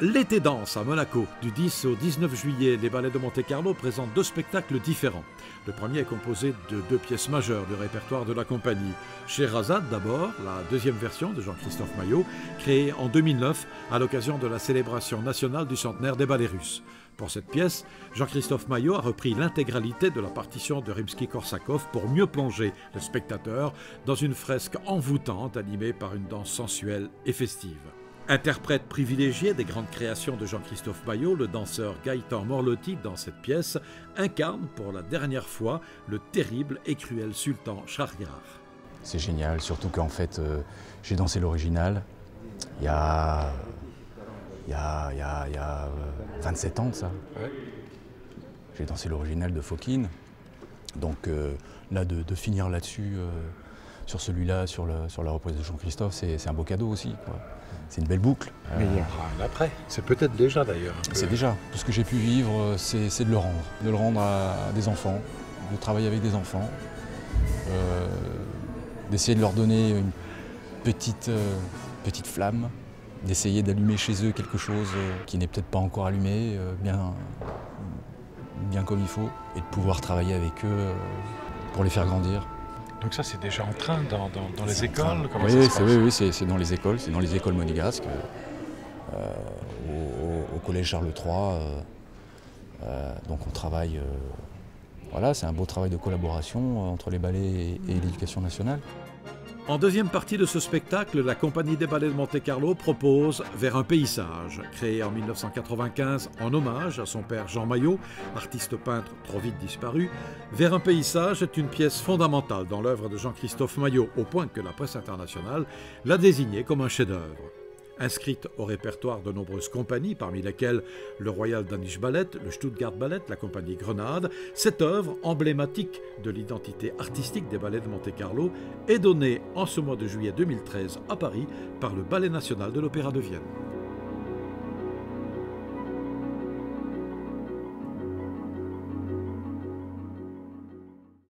L'été danse à Monaco. Du 10 au 19 juillet, les ballets de Monte-Carlo présentent deux spectacles différents. Le premier est composé de deux pièces majeures du répertoire de la compagnie. Scheherazade d'abord, la deuxième version de Jean-Christophe Maillot, créée en 2009 à l'occasion de la célébration nationale du centenaire des ballets russes. Pour cette pièce, Jean-Christophe Maillot a repris l'intégralité de la partition de Rimsky-Korsakov pour mieux plonger le spectateur dans une fresque envoûtante animée par une danse sensuelle et festive. Interprète privilégié des grandes créations de Jean-Christophe Maillot, le danseur Gaëtan Morlotti, dans cette pièce, incarne pour la dernière fois le terrible et cruel sultan Shahryar. C'est génial, surtout qu'en fait, j'ai dansé l'original il y a 27 ans de ça. Ouais. J'ai dansé l'original de Fokine. Donc là, de finir là-dessus, sur celui-là, sur la reprise de Jean-Christophe, c'est un beau cadeau aussi, quoi. C'est une belle boucle. Mais il y aura un après, c'est peut-être déjà d'ailleurs. C'est déjà. Tout ce que j'ai pu vivre, c'est de le rendre. De le rendre à des enfants, de travailler avec des enfants, d'essayer de leur donner une petite flamme, d'essayer d'allumer chez eux quelque chose qui n'est peut-être pas encore allumé, bien comme il faut, et de pouvoir travailler avec eux pour les faire grandir. Donc ça, c'est déjà en train dans les écoles? Comment oui, ça se passe? Oui, c'est dans les écoles monégasques, au collège Charles III. Donc on travaille, voilà, c'est un beau travail de collaboration entre les ballets et l'éducation nationale. En deuxième partie de ce spectacle, la Compagnie des Ballets de Monte-Carlo propose Vers un paysage, créé en 1995 en hommage à son père Jean Maillot, artiste peintre trop vite disparu. Vers un paysage est une pièce fondamentale dans l'œuvre de Jean-Christophe Maillot, au point que la presse internationale l'a désigné comme un chef-d'œuvre. Inscrite au répertoire de nombreuses compagnies, parmi lesquelles le Royal Danish Ballet, le Stuttgart Ballet, la compagnie Grenade, cette œuvre, emblématique de l'identité artistique des ballets de Monte-Carlo, est donnée en ce mois de juillet 2013 à Paris par le Ballet national de l'Opéra de Vienne.